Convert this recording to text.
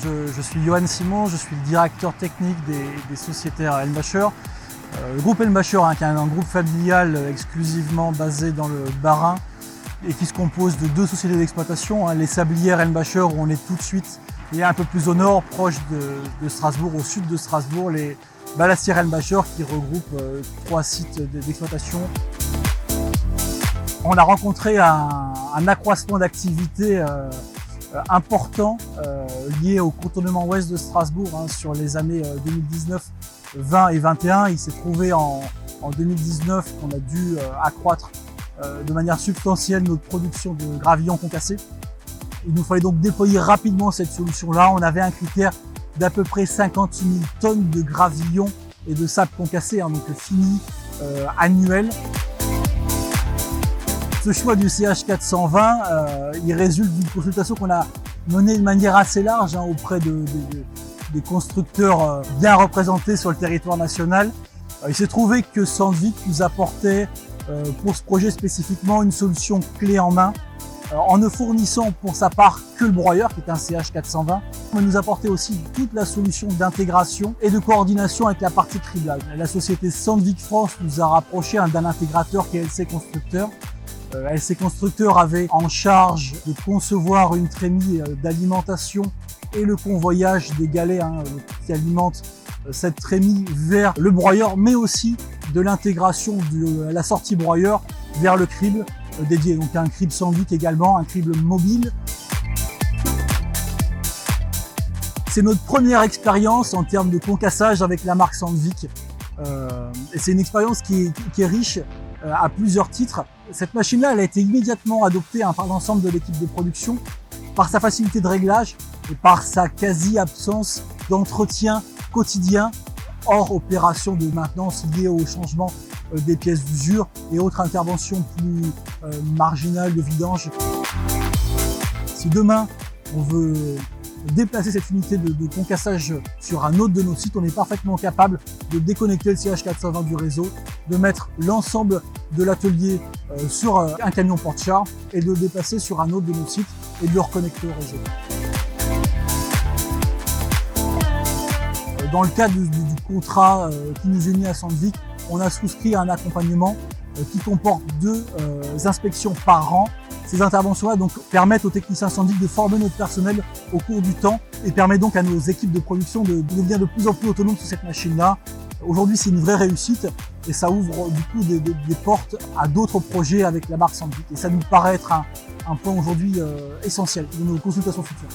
je suis Johan Simon, je suis le directeur technique des sociétaires Elmacher. Le groupe Elmacher, qui est un groupe familial exclusivement basé dans le Bas-Rhin et qui se compose de deux sociétés d'exploitation, les sablières Elmacher où on est tout de suite, et un peu plus au nord, proche de Strasbourg, au sud de Strasbourg, les Ballastières Elmacher qui regroupent 3 sites d'exploitation. On a rencontré un accroissement d'activité important lié au contournement ouest de Strasbourg sur les années 2019, 20 et 21. Il s'est trouvé en 2019 qu'on a dû accroître de manière substantielle notre production de gravillons concassés. Il nous fallait donc déployer rapidement cette solution-là. On avait un critère d'à peu près 50 000 tonnes de gravillons et de sable concassé, donc fini, annuel. Ce choix du CH420, il résulte d'une consultation qu'on a menée de manière assez large auprès des constructeurs bien représentés sur le territoire national. Il s'est trouvé que Sandvik nous apportait pour ce projet spécifiquement une solution clé en main, en ne fournissant pour sa part que le broyeur qui est un CH420, mais nous apportait aussi toute la solution d'intégration et de coordination avec la partie criblage. La société Sandvik France nous a rapproché d'un intégrateur qui est LC Constructeur. LC Constructeur avait en charge de concevoir une trémie d'alimentation et le convoyage des galets qui alimentent cette trémie vers le broyeur, mais aussi de l'intégration de la sortie broyeur vers le crible dédié. Donc un crible Sandvik également, un crible mobile. C'est notre première expérience en termes de concassage avec la marque Sandvik. Et c'est une expérience qui est riche à plusieurs titres. Cette machine-là, elle a été immédiatement adoptée par l'ensemble de l'équipe de production, par sa facilité de réglage et par sa quasi-absence d'entretien quotidien, hors opération de maintenance liée au changement des pièces d'usure et autres interventions plus marginales de vidange. Si demain, on veut déplacer cette unité de concassage sur un autre de nos sites, on est parfaitement capable de déconnecter le CH420 du réseau, de mettre l'ensemble de l'atelier sur un camion porte-char et de le déplacer sur un autre de nos sites et de le reconnecter au réseau. Dans le cadre du contrat qui nous unit à Sandvik, on a souscrit un accompagnement qui comporte 2 inspections par an. Ces interventions-là permettent aux techniciens Sandvik de former notre personnel au cours du temps et permettent donc à nos équipes de production de devenir de plus en plus autonomes sur cette machine-là. Aujourd'hui, c'est une vraie réussite et ça ouvre du coup des portes à d'autres projets avec la marque Sandvik. Et ça nous paraît être un point aujourd'hui essentiel de nos consultations futures.